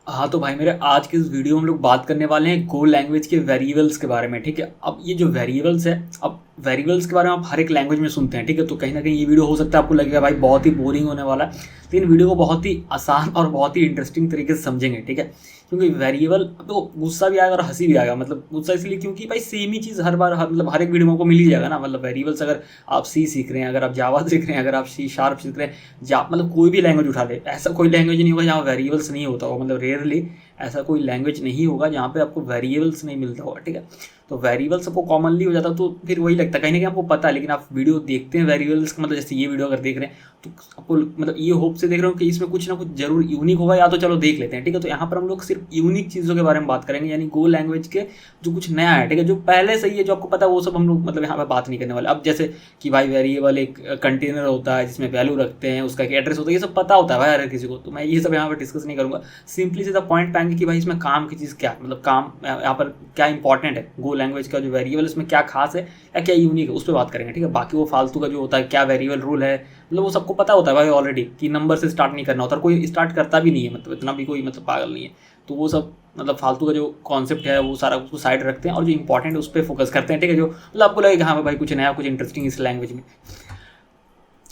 हाँ तो भाई मेरे आज के इस वीडियो में हम लोग बात करने वाले हैं गो लैंग्वेज के वेरिएबल्स के बारे में। ठीक है, अब ये जो वेरिएबल्स है, अब वेरिएबल्स के बारे में आप हर एक लैंग्वेज में सुनते हैं। ठीक है, तो कहीं ना कहीं ये वीडियो हो सकता है आपको लगेगा भाई बहुत ही बोरिंग होने वाला है, लेकिन वीडियो को बहुत ही आसान और बहुत ही इंटरेस्टिंग तरीके से समझेंगे। ठीक है, क्योंकि वेरिएबल तो गुस्सा भी आएगा और हंसी भी आएगा। मतलब गुस्सा इसलिए क्योंकि भाई सेम ही चीज़ हर बार मतलब हर एक वीडियो में आपको मिल ही जाएगा ना। मतलब वेरिएबल्स अगर आप सी सीख रहे हैं, अगर आप जावा सीख रहे हैं, अगर आप सी शार्प सीख रहे हैं, जा मतलब कोई भी लैंग्वेज उठा ले, ऐसा कोई लैंग्वेज नहीं होगा जहाँ वेरिएबल्स नहीं होता होगा। मतलब रेयरली ऐसा कोई लैंग्वेज नहीं होगा जहाँ पे आपको वेरिएबल्स नहीं मिलता होगा। ठीक है, तो वेरिएबल्स आपको कॉमनली हो जाता तो फिर वही लगता है कहीं ना कहीं आपको पता है, लेकिन आप वीडियो देखते हैं वेरिएबल्स का, मतलब जैसे ये वीडियो अगर देख रहे हैं तो आपको मतलब ये होप से देख रहे हो कि इसमें कुछ ना कुछ जरूर यूनिक होगा, या तो चलो देख लेते हैं। ठीक है, तो यहाँ पर हम लोग सिर्फ यूनिक चीज़ों के बारे में बात करेंगे, यानी गो लैंग्वेज के जो कुछ नया है। ठीक है, जो पहले से ही है, जो आपको पता है, वो सब हम लोग मतलब यहाँ पर बात नहीं करने वाले। अब जैसे कि भाई वेरिएबल एक कंटेनर होता है जिसमें वैल्यू रखते हैं, उसका एक एड्रेस होता है, ये सब पता होता है भाई हर किसी को, तो मैं ये सब यहाँ पर डिस्कस नहीं करूँगा। सिंपली सीधा पॉइंट पाएंगे कि भाई इसमें काम की चीज़ क्या है, मतलब काम यहाँ पर क्या इंपॉर्टेंट है, गो लैंग्वेज का जो वेरिएबल इसमें क्या खास है या क्या यूनिक है, उस पर बात करेंगे। ठीक है, बाकी वो फालतू का जो होता है क्या वेरिएबल रूल है, मतलब वो सबको पता होता है भाई ऑलरेडी कि नंबर से स्टार्ट नहीं करना होता, और कोई स्टार्ट करता भी नहीं है, मतलब इतना भी कोई मतलब पागल नहीं है। तो वो सब मतलब फालतू का जो कॉन्सेप्ट है वो सारा उसको साइड रखते हैं और जो इंपॉर्टेंट है उस पर फोकस करते हैं। ठीक है, जो मतलब आपको लगेगा हाँ भाई कुछ नया कुछ इंटरेस्टिंग इस लैंग्वेज में।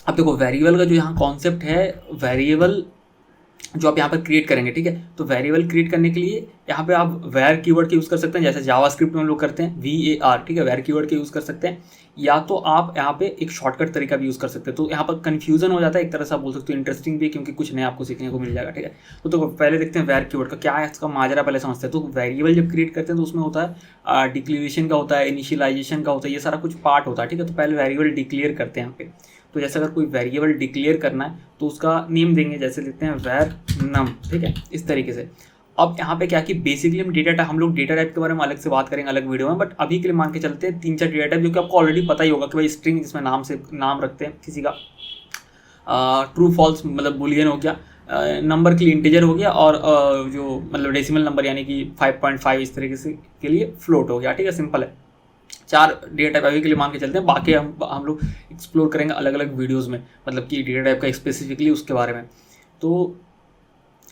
अब देखो वेरिएबल का जो यहाँ कॉन्सेप्ट है, वेरिएबल जो आप यहाँ पर क्रिएट करेंगे। ठीक है, तो वेरिएबल क्रिएट करने के लिए यहाँ पे आप वेर कीवर्ड का यूज़ कर सकते हैं, जैसे जावास्क्रिप्ट में हम लोग करते हैं VAR। ठीक है, वेर कीवर्ड का यूज़ कर सकते हैं, या तो आप यहाँ पे एक शॉर्टकट तरीका भी यूज़ कर सकते हैं। तो यहाँ पर कन्फ्यूजन हो जाता है, एक तरह से आप बोल सकते हो इंटरेस्टिंग भी, क्योंकि कुछ नया आपको सीखने को मिल जाएगा। ठीक है, तो पहले देखते हैं वेर कीवर्ड का क्या है, इसका माजरा पहले समझते हैं। तो वेरिएबल जब क्रिएट करते हैं तो उसमें होता है डिक्लेरेशन का होता है, इनिशियलाइजेशन का होता है, ये सारा कुछ पार्ट होता है। ठीक है, तो पहले वेरिएबल डिक्लेयर करते हैं यहाँ पे। तो जैसे अगर कोई वेरिएबल डिक्लेयर करना है तो उसका नेम देंगे, जैसे लिखते हैं वेर नम। ठीक है, इस तरीके से। अब यहाँ पे क्या कि बेसिकली हम लोग डेटा टाइप के बारे में अलग से बात करेंगे अलग वीडियो में, बट अभी के लिए मान के चलते हैं 3-4 डेटा टाइप जो कि आपको ऑलरेडी पता ही होगा कि भाई स्ट्रिंग जिसमें नाम से नाम रखते हैं किसी का, ट्रू फॉल्स मतलब बुलियन हो गया, नंबर के लिए इंटीजर हो गया, और जो मतलब डेसिमल नंबर यानी कि 5.5 इस तरीके से के लिए फ्लोट हो गया। ठीक है, सिंपल है। 4 डेटा टाइप अभी के लिए मान के चलते हैं, बाकी हम लोग एक्सप्लोर करेंगे अलग अलग वीडियोस में, मतलब कि डेटा टाइप का स्पेसिफिकली उसके बारे में। तो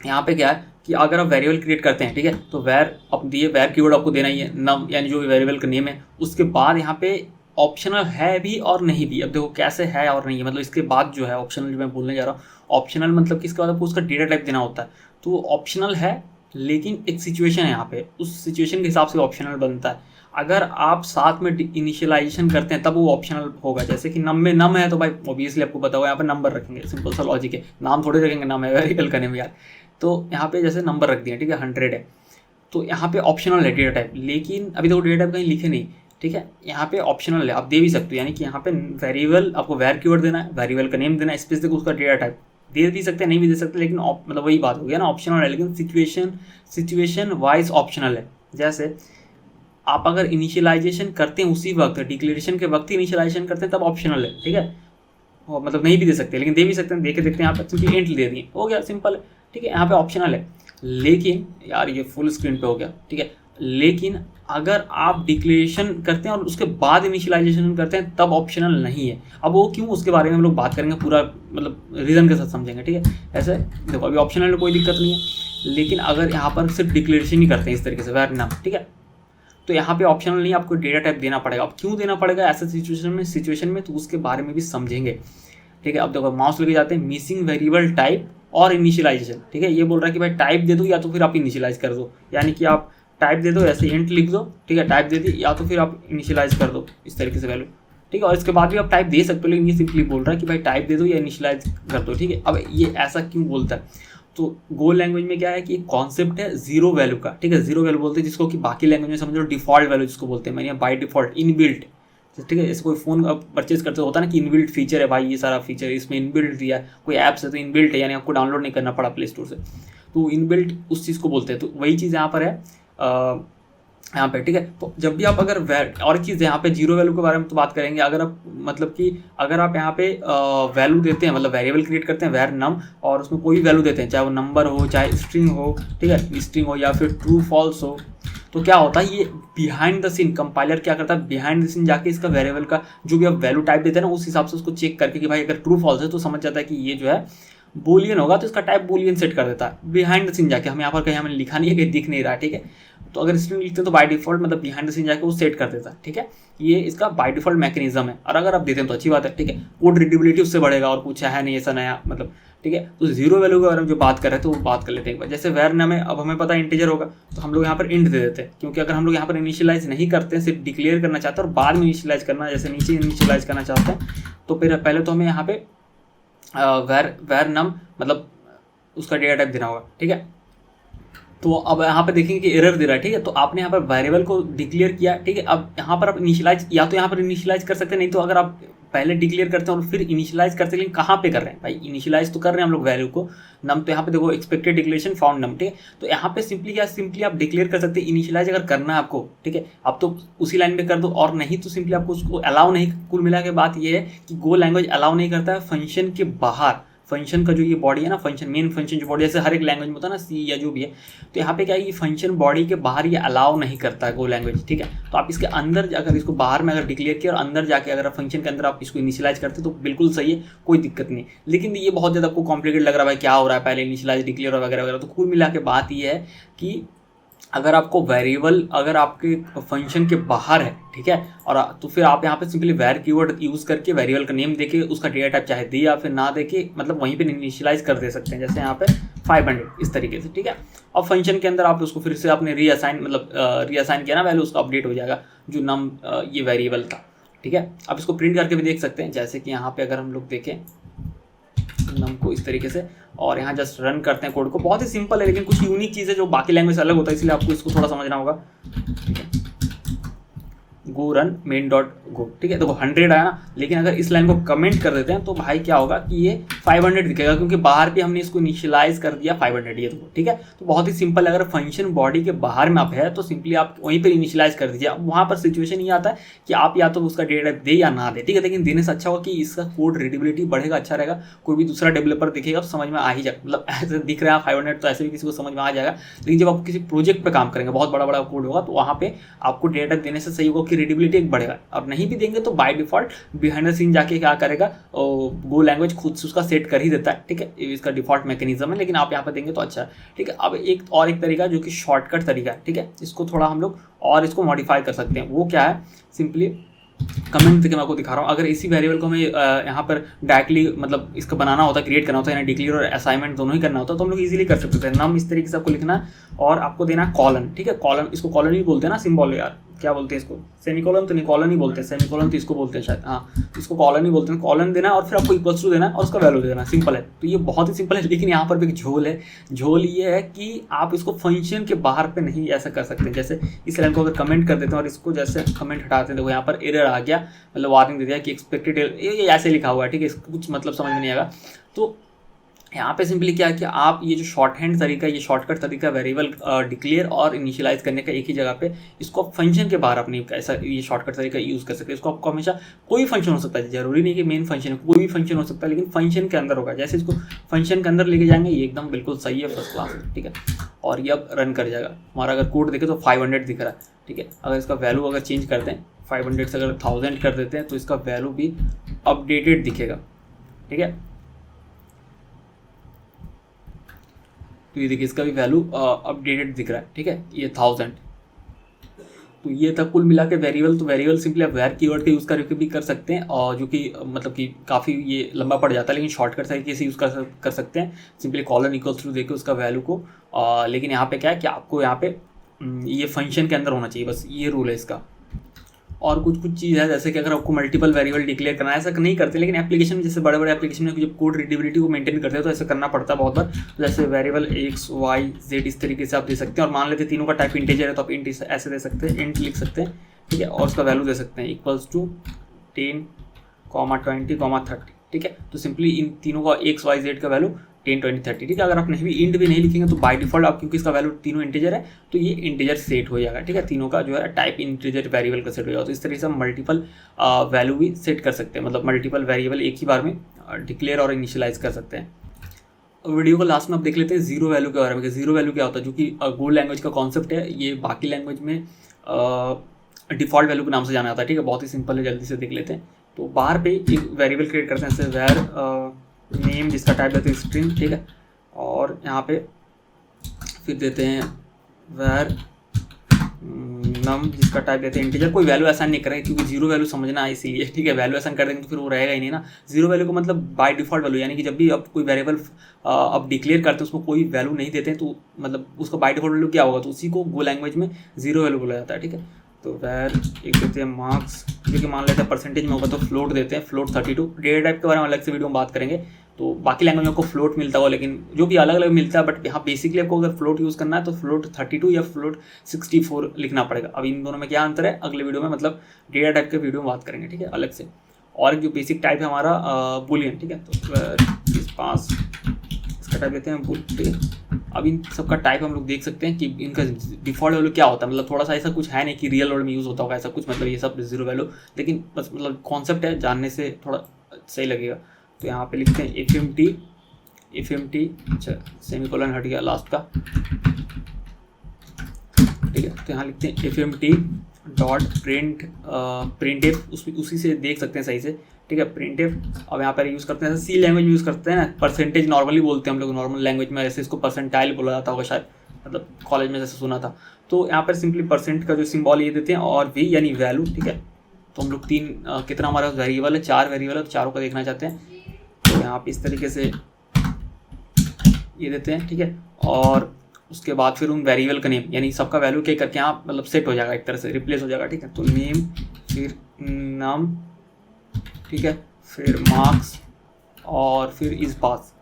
यहाँ पे क्या है कि अगर आप वेरिएबल क्रिएट करते हैं, ठीक है, तो वेर कीवर्ड आपको देना ही है, नम यानी जो वेरिएबल का नेम है। उसके बाद यहाँ पे ऑप्शनल है भी और नहीं भी। अब देखो कैसे है और नहीं है, मतलब इसके बाद जो है ऑप्शनल, जो मैं बोलने जा रहा हूँ ऑप्शनल, मतलब कि इसके बाद आपको उसका डेटा टाइप देना होता है। तो ऑप्शनल है, लेकिन एक सिचुएशन है यहाँ पे, उस सिचुएशन के हिसाब से ऑप्शनल बनता है। अगर आप साथ में इनिशियलाइजेशन करते हैं तब वो ऑप्शनल होगा। जैसे कि नम में नम है तो भाई ऑब्वियसली आपको पता होगा यहाँ पे नंबर रखेंगे, सिंपल सा लॉजिक है, नाम थोड़े रखेंगे, नाम है वेरिएबल का नेम यार। तो यहाँ पे जैसे नंबर रख दिया, ठीक है, 100 है, तो यहाँ पे ऑप्शनल है डेटा टाइप, लेकिन अभी तो डेटा टाइप कहीं लिखे नहीं। ठीक है, यहाँ पे ऑप्शनल है, आप दे भी सकते हो, यानी कि यहाँ पे वेरिएबल आपको वेर कीवर्ड देना है, वेरिएबल का नेम देना है, स्पेसिफिक उसका डेटा टाइप दे भी सकते हैं, नहीं भी दे सकते, लेकिन मतलब वही बात हो गया ना, ऑप्शनल है, लेकिन सिचुएशन वाइज ऑप्शनल है। जैसे आप अगर इनिशियलाइजेशन करते हैं उसी वक्त, डिक्लेरेशन के वक्त ही इनिशियलाइजेशन करते हैं तब ऑप्शनल है। ठीक है, मतलब नहीं भी दे सकते, लेकिन दे भी सकते हैं, देखे देखते हैं यहाँ पर सिंपली एंट दे दिए, हो गया, सिंपल है। ठीक है, यहाँ पे ऑप्शनल है, लेकिन यार ये फुल स्क्रीन पे हो गया। ठीक है, लेकिन अगर आप डिक्लेरेशन करते हैं और उसके बाद इनिशियलाइजेशन करते हैं तब ऑप्शनल नहीं है। अब वो क्यों, उसके बारे में हम लोग बात करेंगे, पूरा मतलब रीज़न के साथ समझेंगे। ठीक है, ऐसे देखो अभी ऑप्शनल में कोई दिक्कत नहीं है, लेकिन अगर यहाँ पर सिर्फ डिक्लेरेशन ही करते हैं इस तरीके से वेर नाम, ठीक है, तो यहाँ पे ऑप्शनल नहीं, आपको डेटा टाइप देना पड़ेगा। अब क्यों देना पड़ेगा ऐसे सिचुएशन में, तो उसके बारे में भी समझेंगे। ठीक है, अब देखो माउस लेके जाते हैं, मिसिंग वेरिएबल टाइप और इनिशियलाइजेशन। ठीक है, ये बोल रहा है कि भाई टाइप दे दो या तो फिर आप इनिशियलाइज कर दो, यानी कि आप टाइप दे दो, ऐसे इंट लिख दो, ठीक है, टाइप दे दी, या तो फिर आप इनिशियलाइज कर दो इस तरीके से वैल्यू। ठीक है, और इसके बाद भी आप टाइप दे सकते हो, लेकिन ये सिंपली बोल रहा है कि भाई टाइप दे दो या इनिशियलाइज कर दो। ठीक है, अब ये ऐसा क्यों बोलता है, तो गो लैंग्वेज में क्या है कि एक कॉन्सेप्ट है जीरो वैल्यू का। ठीक है, जीरो वैल्यू बोलते हैं जिसको कि बाकी लैंग्वेज में समझ लो डिफॉल्ट वैल्यू जिसको बोलते हैं, मैंने बाय डिफॉल्ट इनबिल्ट। ठीक है, जैसे कोई फ़ोन परचेज करते होता है ना कि इनबिल्ट फीचर है भाई, ये सारा फीचर इसमें इनबिल्ट दिया है, कोई ऐप्स है तो इनबिल्ट है, यानी आपको डाउनलोड नहीं करना पड़ा प्ले स्टोर से, तो इनबिल्ट उस चीज़ को बोलते हैं। तो वही चीज़ यहाँ पर है यहाँ पे। ठीक है, तो जब भी आप अगर और चीज़ यहाँ पे जीरो वैल्यू के बारे में तो बात करेंगे, अगर आप मतलब कि अगर आप यहाँ पे वैल्यू देते हैं, मतलब वेरिएबल क्रिएट करते हैं वेर नम, और उसमें कोई भी वैल्यू देते हैं, चाहे वो नंबर हो, चाहे स्ट्रिंग हो, ठीक है, स्ट्रिंग हो या फिर ट्रू फॉल्स हो, तो क्या होता है, ये बिहाइंड द सीन कंपाइलर क्या करता है, बिहाइंड द सीन जाके इसका वेरिएबल का जो भी आप वैल्यू टाइप देते हैं ना, उस हिसाब से उसको चेक करके कि भाई अगर ट्रू फॉल्स है तो समझ जाता है कि ये जो है बूलियन होगा तो इसका टाइप बूलियन सेट कर देता है बिहाइंड द सीन जाके। हम यहाँ पर कहीं हमें लिखा नहीं है, कहीं दिख नहीं रहा, ठीक है। तो अगर स्ट्रिंग लिखते हैं तो बाय डिफॉल्ट मतलब बिहाइंड द सीन जाके वो सेट कर देता है, ठीक है। ये इसका बाय डिफॉल्ट मैकेनिज्म है, और अगर आप देते हैं तो अच्छी बात है, ठीक है। कोड रीडेबिलिटी उससे बढ़ेगा, और कुछ है नहीं ऐसा नया, मतलब ठीक है। तो जीरो वैल्यू के बारे में जो बात कर रहे थे वो बात कर लेते हैं एक बार। जैसे वैर नाम है, अब हमें पता है इंटीजर होगा, तो हम लोग यहाँ पर इंट दे देते हैं, क्योंकि अगर हम लोग यहाँ पर इनिशियलाइज नहीं करते हैं, सिर्फ डिक्लेयर करना चाहते हैं और बाद में इनिशियलाइज करना, जैसे नीचे इनिशियलाइज करना चाहते हैं, तो फिर पहले तो हमें यहाँ पे वैर नम मतलब उसका डेटा टाइप देना होगा, ठीक है। तो अब यहाँ पे देखेंगे कि एरर दे रहा है, ठीक है। तो आपने यहाँ पर वेरिएबल को डिक्लेयर किया, ठीक है। अब यहाँ पर आप इनिशियलाइज, या तो यहाँ पर इनिशियलाइज कर सकते हैं, नहीं तो अगर आप पहले डिक्लेयर करते हैं और फिर इनिशियलाइज करते हैं, लेकिन कहाँ पे कर रहे हैं भाई, इनिशियलाइज तो कर रहे हैं हम लोग वैल्यू को नम, तो यहाँ पे देखो एक्सपेक्टेड डिक्लेरेशन फाउंड नम, ठीक है। तो यहाँ पे सिंपली आप डिक्लेयर कर सकते हैं इनिशियलाइज अगर करना है आपको, ठीक है। आप तो उसी लाइन पे कर दो, और नहीं तो सिंपली आपको उसको अलाउ नहीं। कुल मिला के बात ये है कि गो लैंग्वेज अलाउ नहीं करता है फंक्शन के बाहर, फंक्शन का जो ये बॉडी है ना, फंक्शन मेन फंक्शन जो बॉडी, जैसे हर एक लैंग्वेज में होता है ना, सी या जो भी है, तो यहाँ पे क्या है, ये फंक्शन बॉडी के बाहर ये अलाउ नहीं करता है गो लैंग्वेज, ठीक है। तो आप इसके अंदर अगर इसको बाहर में अगर डिक्लेयर किया और अंदर जाके अगर फंक्शन के अंदर आप इसको इनिशियलाइज करते तो बिल्कुल सही है, कोई दिक्कत नहीं। लेकिन ये बहुत ज़्यादा आपको कॉम्प्लिकेट लग रहा है भाई, क्या हो रहा है, पहले इनिशियलाइज डिक्लेयर वगैरह वगैरह। तो कुल मिला के बात ये है कि अगर आपको वेरिएबल अगर आपके फंक्शन के बाहर है, ठीक है, और तो फिर आप यहाँ पे सिंपली वैर कीवर्ड यूज़ करके वेरिएबल का नेम देके उसका डेटा टाइप चाहे दे या फिर ना देके, मतलब वहीं पे इनिशियलाइज कर दे सकते हैं, जैसे यहाँ पे 500 इस तरीके से, ठीक है। और फंक्शन के अंदर आप उसको फिर से आपने रीअसाइन किया ना वैल्यू, उसका अपडेट हो जाएगा जो नम ये वेरिएबल था, ठीक है। आप इसको प्रिंट करके भी देख सकते हैं, जैसे कि यहाँ पे अगर हम लोग देखें नम को इस तरीके से, और यहाँ जस्ट रन करते हैं कोड को। बहुत ही सिंपल है, लेकिन कुछ यूनिक चीज़ है जो बाकी लैंग्वेज से अलग होता है, इसलिए आपको इसको थोड़ा समझना होगा, ठीक है। गो रन मेन डॉट गो, ठीक है। देखो 100 आया ना, लेकिन अगर इस लाइन को कमेंट कर देते हैं तो भाई क्या होगा कि ये 500 दिखेगा, क्योंकि बाहर भी हमने इसको इनिशियलाइज कर दिया 500, ये देखो, ठीक है। तो बहुत ही सिंपल है, अगर फंक्शन बॉडी के बाहर में आप है तो सिंपली आप वहीं पर इनिशियलाइज कर दीजिए। अब वहाँ पर सिचुएशन ये आता है कि आप या तो उसका डेटा दे या ना दे, ठीक है। लेकिन देने से अच्छा होगा कि इसका कोड रीडेबिलिटी बढ़ेगा, अच्छा रहेगा। कोई भी दूसरा डेवलपर दिखेगा तो समझ में आ ही जाएगा, मतलब ऐसे दिख रहा है 500 तो ऐसे भी किसी को समझ में आ जाएगा। लेकिन जब आप किसी प्रोजेक्ट पर काम करेंगे, बहुत बड़ा बड़ा कोड होगा, तो वहाँ पे आपको डेटा देने से सही होगा कि रीडेबिलिटी एक बढ़ेगा। और नहीं भी देंगे तो by default behind the scene जाके क्या करेगा, गो लैंग्वेज खुद से उसका सेट कर ही देता है, ठीक है। इसका डिफॉल्ट मैकेनिज्म है, लेकिन आप यहाँ पर देंगे तो अच्छा है, ठीक है। अब एक तरीका जो कि शॉर्टकट तरीका है, ठीक है, इसको थोड़ा हम लोग और इसको मॉडिफाई कर सकते हैं। वो क्या है, सिंपली कमेंट देखिए मैं आपको दिखा रहा हूँ। अगर इसी वेरिएबल को हमें यहाँ पर डायरेक्टली मतलब इसका बनाना होता है, क्रिएट करना होता है, यानी डिक्लेयर और असाइनमेंट दोनों ही करना होता है, तो हम लोग इजीली कर सकते हैं। नाम इस तरीके से आपको लिखना है और आपको देना है कॉलन, ठीक है। कॉलन, इसको कॉलन ही बोलते हैं ना, सिंबल यार, क्या बोलते हैं इसको, सेमीकोलन तो नहीं, कॉलन ही बोलते हैं, सेमीकोलन तो इसको बोलते हैं शायद, हाँ इसको कॉलन ही बोलते हैं। कॉलन देना है और फिर आपको इक्वल्स टू देना है और उसका वैल्यू देना है, सिंपल है। तो ये बहुत ही सिंपल है, लेकिन यहाँ पर भी एक झोल है। झोल ये है कि आप इसको फंक्शन के बाहर पे नहीं ऐसा कर सकते। जैसे इस लाइन को अगर कमेंट कर देते हैं और इसको जैसे कमेंट हटाते हैं, देखो यहाँ पर एरर आ गया, मतलब वार्निंग दे दिया कि एक्सपेक्टेड, ये ऐसे लिखा हुआ है, ठीक है, कुछ मतलब समझ में नहीं आएगा। तो यहाँ पे सिंपली क्या है कि आप ये जो शॉर्ट हैंड तरीका, ये शॉर्टकट तरीका वेरिएबल डिक्लेयर और इनिशियलाइज करने का एक ही जगह पे, इसको आप फंक्शन के बाहर अपनी ऐसा ये शॉर्टकट तरीका यूज़ कर सकते हैं। इसको आपको हमेशा कोई फंक्शन हो सकता है, जरूरी नहीं कि मेन फंक्शन है, कोई भी फंक्शन हो सकता है, लेकिन फंक्शन के अंदर होगा। जैसे इसको फंक्शन के अंदर लेके जाएंगे, ये एकदम बिल्कुल सही है, फर्स्ट क्लास है, ठीक है। और ये अब रन कर जाएगा। हमारा अगर कोड देखे तो 500 दिख रहा है, ठीक है। अगर इसका वैल्यू अगर चेंज करते हैं 500 से अगर 1000 कर देते हैं तो इसका वैल्यू भी अपडेटेड दिखेगा, ठीक है। तो ये देखिए इसका भी वैल्यू अपडेटेड दिख रहा है, ठीक है, ये 1000। तो ये था कुल मिला के वेरिएबल। तो वेरिएबल सिंपली आप वेर कीवर्ड का यूज़ करके भी कर सकते हैं, और जो कि मतलब कि काफ़ी ये लंबा पड़ जाता है, लेकिन शॉर्टकट तरीके से यूज़ कर सकते हैं, सिंपली कॉलन इक्वल्स टू देके उसका वैल्यू को। लेकिन यहाँ पे क्या है कि आपको यहाँ पे ये फंक्शन के अंदर होना चाहिए, बस ये रूल है इसका। और कुछ चीज़ है, जैसे कि अगर आपको मल्टीपल वेरिएबल डिक्लेयर करना है, ऐसा नहीं करते, लेकिन एप्लीकेशन में जैसे बड़े बड़े एप्लीकेशन में जब कोड रीडेबिलिटी को मेंटेन करते हैं तो ऐसा करना पड़ता है बहुत बार। तो जैसे वेरिएबल एक्स वाई जेड इस तरीके से आप दे सकते हैं, और मान लेते तीनों का टाइप इंटीजर है तो आप इंट ऐसे दे सकते हैं, इंट लिख सकते हैं, ठीक है, और उसका वैल्यू दे सकते हैं इक्वल्स टू 10, 20, 30, ठीक है। तो सिंपली इन तीनों का एक्स वाई जेड का वैल्यू 10, 20, 30, ठीक है। अगर आप नहीं भी इंट भी नहीं लिखेंगे तो बाय डिफॉल्ट आप, क्योंकि इसका वैल्यू तीनों इंटीजर है तो ये इंटीजर सेट हो जाएगा, ठीक है। तीनों का जो है टाइप इंटीजर वेरिएबल का सेट हो जाएगा। तो इस तरीके से हम मल्टीपल वैल्यू भी सेट कर सकते हैं, मतलब मल्टीपल वेरिएबल एक ही बार में डिक्लेयर और इनिशियलाइज कर सकते हैं। वीडियो को लास्ट में आप देख लेते हैं जीरो वैल्यू के बारे में। जीरो वैल्यू क्या होता है, जो कि गो लैंग्वेज का कॉन्सेप्ट है, ये बाकी लैंग्वेज में डिफ़ॉल्ट वैल्यू के नाम से जाना जाता है, ठीक है। बहुत ही सिंपल है, जल्दी से देख लेते हैं। तो बाहर पे एक वेरिएबल क्रिएट करते हैं, जैसे वेर नेम जिसका टाइप देते हैं स्ट्रिंग, ठीक है। और यहाँ पे फिर देते हैं वैर नम जिसका टाइप देते हैं इंटीजर। कोई वैल्यू असाइन नहीं करेंगे क्योंकि जीरो वैल्यू समझना है इसीलिए, ठीक है। वैल्यू असाइन कर देंगे तो फिर वो रहेगा ही नहीं ना। जीरो वैल्यू को मतलब बाय डिफॉल्ट वैल्यू, यानी कि जब भी आप कोई वेरिएबल आप डिक्लेयर करते हैं उसको कोई वैल्यू नहीं देते हैं तो मतलब उसका बाय डिफॉल्ट वैल्यू क्या होगा, तो उसी को गो लैंग्वेज में जीरो वैल्यू बोला जाता है, ठीक है। तो वैर एक देते हैं मार्क्स, जो कि मान लेते हैं परसेंटेज में होगा तो फ्लोट देते हैं, फ्लोट 32। डेटा टाइप के बारे में अलग से वीडियो में बात करेंगे। तो बाकी लैंग्वेज में आपको फ्लोट मिलता होगा, लेकिन जो भी अलग अलग मिलता है, बट यहाँ बेसिकली आपको अगर फ्लोट यूज़ करना है तो फ्लोट 32 या फ्लोट 64 लिखना पड़ेगा। अब इन दोनों में क्या अंतर है अगले वीडियो में, मतलब डेटा टाइप के वीडियो में बात करेंगे, ठीक है, अलग से। और जो बेसिक टाइप है हमारा बुलियन, ठीक है। तो इस पास इसका टाइप देते हैं बुलियन। अब इन सबका टाइप हम लोग देख सकते हैं कि इनका डिफॉल्ट वैल्यू क्या होता है। मतलब थोड़ा सा ऐसा कुछ है नहीं कि रियल वर्ल्ड में यूज़ होता होगा ऐसा कुछ, मतलब ये सब जीरो वैल्यू, लेकिन बस मतलब कॉन्सेप्ट है, जानने से थोड़ा सही लगेगा। तो यहाँ पे लिखते हैं एफ एम टी, अच्छा सेमीकोलन हट गया लास्ट का, ठीक है। तो यहाँ लिखते हैं F M T dot print F, उसी से देख सकते हैं सही से, ठीक है, प्रिंट एफ। अब यहाँ पर यूज़ करते हैं सी लैंग्वेज में यूज़ करते हैं ना, परसेंटेज नॉर्मली बोलते हैं हम लोग नॉर्मल लैंग्वेज में, ऐसे इसको परसेंटाइल बोला जाता होगा शायद, मतलब कॉलेज में जैसे सुना था। तो यहाँ पर सिंपली परसेंट का जो सिंबल ये देते हैं और वी यानी वैल्यू, ठीक है। तो हम लोग कितना हमारा वेरिएबल है, 4 वेरिएबल है, तो चारों का देखना चाहते हैं। तो यहाँ पे इस तरीके से ये देते हैं, ठीक है। और उसके बाद फिर उन वेरिएबल का नेम यानी सबका वैल्यू क्या करके यहाँ मतलब सेट हो जाएगा, एक तरह से रिप्लेस हो जाएगा, ठीक है। तो नेम फिर नाम, ठीक है, फिर मार्क्स और फिर इस पास,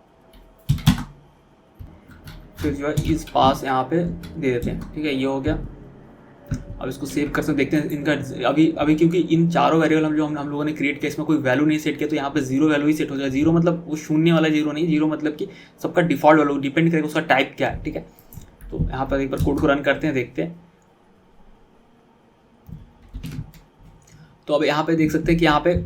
फिर जो है इस पास यहाँ पे दे देते हैं, ठीक है। ये हो गया। अब इसको सेव कर सकते, देखते हैं इनका अभी क्योंकि इन चारों वेरिएबल हम लोगों ने क्रिएट किया, इसमें कोई वैल्यू नहीं सेट किया, तो यहाँ पे जीरो वैल्यू ही सेट हो जाएगा। जीरो मतलब वो शून्य वाला जीरो नहीं, जीरो मतलब कि सबका डिफॉल्ट वैल्यू डिपेंड करेगा उसका टाइप क्या है, ठीक है। तो यहाँ पर एक बार कोड को रन करते हैं, देखते हैं। तो अब यहाँ पे देख सकते हैं कि यहाँ पे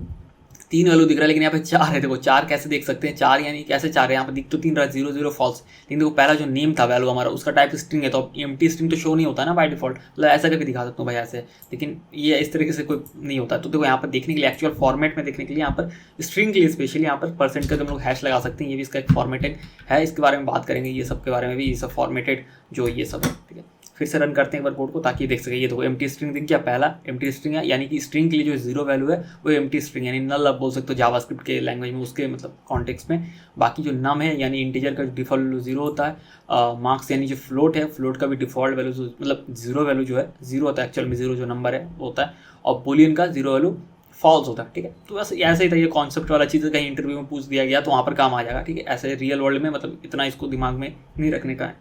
3 वैल्यू दिख रहा है, लेकिन यहाँ पे 4 है। देखो 4 कैसे देख सकते हैं, 4 यानी कैसे 4 है, यहाँ पे दिख तो 3 रहा है, 0 0 फॉल्स। लेकिन देखो पहला जो नेम था वैल्यू हमारा, उसका टाइप स्ट्रिंग है, तो एम्प्टी स्ट्रिंग तो शो नहीं होता ना बाय डिफॉल्ट, मतलब ऐसा करके दिखा सकता हूँ भाई ऐसे, लेकिन ये इस तरीके से कोई नहीं होता। तो देखो यहाँ पर देखने के लिए एक्चुअल फॉर्मेट में देखने के लिए यहाँ पर स्ट्रिंग के लिए स्पेशली यहाँ पर परसेंट का हम लोग हैश लगा सकते हैं, ये भी इसका एक फॉर्मेटेड है, इसके बारे में बात करेंगे, ये सब के बारे में भी, ये सब फॉर्मेटेड जो ये सब है, ठीक है। फिर से रन करते हैं एक बार कोड को ताकि देख सके। ये देखो एम्प्टी स्ट्रिंग दिख गया, पहला एम्प्टी स्ट्रिंग है, यानी कि स्ट्रिंग के लिए जो जीरो वैल्यू है वो एम्प्टी स्ट्रिंग यानी नल आप बोल सकते हो जावास्क्रिप्ट के लैंग्वेज में, उसके मतलब कॉन्टेक्स्ट में। बाकी जो नम है यानी इंटीजर का डिफॉल्ट वैल्यू जीरो होता है। मार्क्स यानी जो फ्लोट है, फ्लोट का भी डिफॉल्ट वैल्यू मतलब जीरो वैल्यू जो है जीरो होता है, एक्चुअल में जीरो जो नंबर है वो होता है। और बुलियन का जीरो वैल्यू फॉल्स होता है, ठीक है। तो बस ऐसे ही था, ये कॉन्सेप्ट वाला चीज़ कहीं इंटरव्यू में पूछ दिया गया तो वहाँ पर काम आ जाएगा, ठीक है। ऐसे रियल वर्ल्ड में मतलब इतना इसको दिमाग में नहीं रखने का है,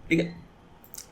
ठीक है।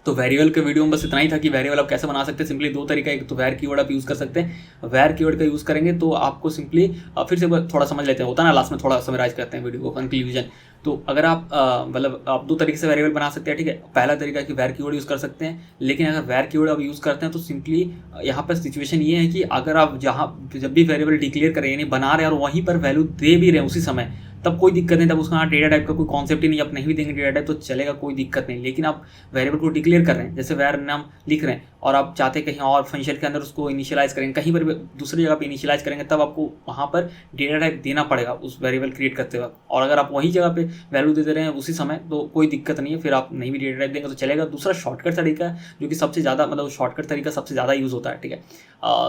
तो वेरिएबल के वीडियो में बस इतना ही था कि वेरिएबल आप कैसे बना सकते हैं। सिंपली 2 तरीका, एक तो वैर कीवर्ड आप यूज़ कर सकते हैं। वैर कीवर्ड का यूज़ करेंगे तो आपको सिंपली फिर से थोड़ा समझ लेते हैं, होता है ना लास्ट में थोड़ा समराइज करते हैं वीडियो को, कंक्लूजन। तो अगर आप मतलब आप 2 तरीके से वेरिएबल बना सकते हैं, ठीक है। पहला तरीका कि वैर कीवर्ड यूज़ कर सकते हैं, लेकिन अगर वैर कीवर्ड आप यूज़ करते हैं तो सिंपली यहाँ पर सिचुएशन ये है कि अगर आप जब भी वेरिएबल डिक्लेयर करें यानी बना रहे हैं और वहीं पर वैल्यू दे भी रहे हैं उसी समय, तब कोई दिक्कत नहीं, तब उसका डेटा टाइप का कोई कॉन्सेप्ट ही नहीं, आप नहीं भी देंगे डेटा टाइप तो चलेगा, कोई दिक्कत नहीं। लेकिन आप वेरिएबल को डिक्लेयर कर रहे हैं, जैसे वैर नाम लिख रहे हैं और आप चाहते हैं कहीं और फंक्शन के अंदर उसको इनिशियलाइज करेंगे, कहीं पर भी दूसरी जगह पे इनिशियलाइज करेंगे, तब आपको वहाँ पर डेटा टाइप देना पड़ेगा उस वेरिएबल क्रिएट करते वक्त। और अगर आप वही जगह पे वैल्यू दे रहे हैं उसी समय तो कोई दिक्कत नहीं है, फिर आप नहीं भी डेटा टाइप देंगे तो चलेगा। दूसरा शॉर्टकट तरीका है जो कि सबसे ज़्यादा मतलब शॉर्टकट तरीका सबसे ज़्यादा यूज़ होता है, ठीक है।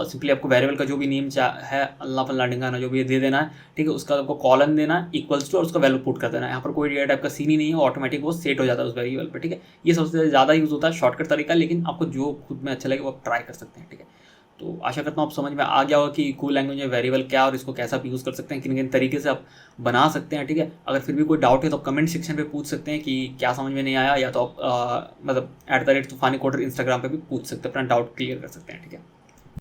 सिंपली आपको वेरिएबल का जो भी नेम है अल्लाह फल्ला ढिंगाना जो भी दे देना है, ठीक है। उसका आपको कॉलन देना है इक्वल्स टू और उसका वैल्यू पुट कर देना है। यहाँ पर कोई डेटा टाइप का सीन ही नहीं है, ऑटोमेटिक वो सेट हो जाता है उस वेरिएबल पर, ठीक है। ये सबसे ज़्यादा यूज़ होता है शॉर्टकट तरीका, लेकिन आपको जो खुद में अच्छा लगे वो आप ट्राई कर सकते हैं, ठीक है। तो आशा करता हूँ आप समझ में आ गया होगा कि गो लैंग्वेज में वेरिएबल क्या और इसको कैसा आप यूज़ कर सकते हैं, किन किन तरीके से आप बना सकते हैं, ठीक है। अगर फिर भी कोई डाउट है तो आप कमेंट सेक्शन पे पूछ सकते हैं कि क्या समझ में नहीं आया, या तो आप मतलब @तूफानी कोडर इंस्टाग्राम पे भी पूछ सकते हैं, अपना डाउट क्लियर कर सकते हैं, ठीक है।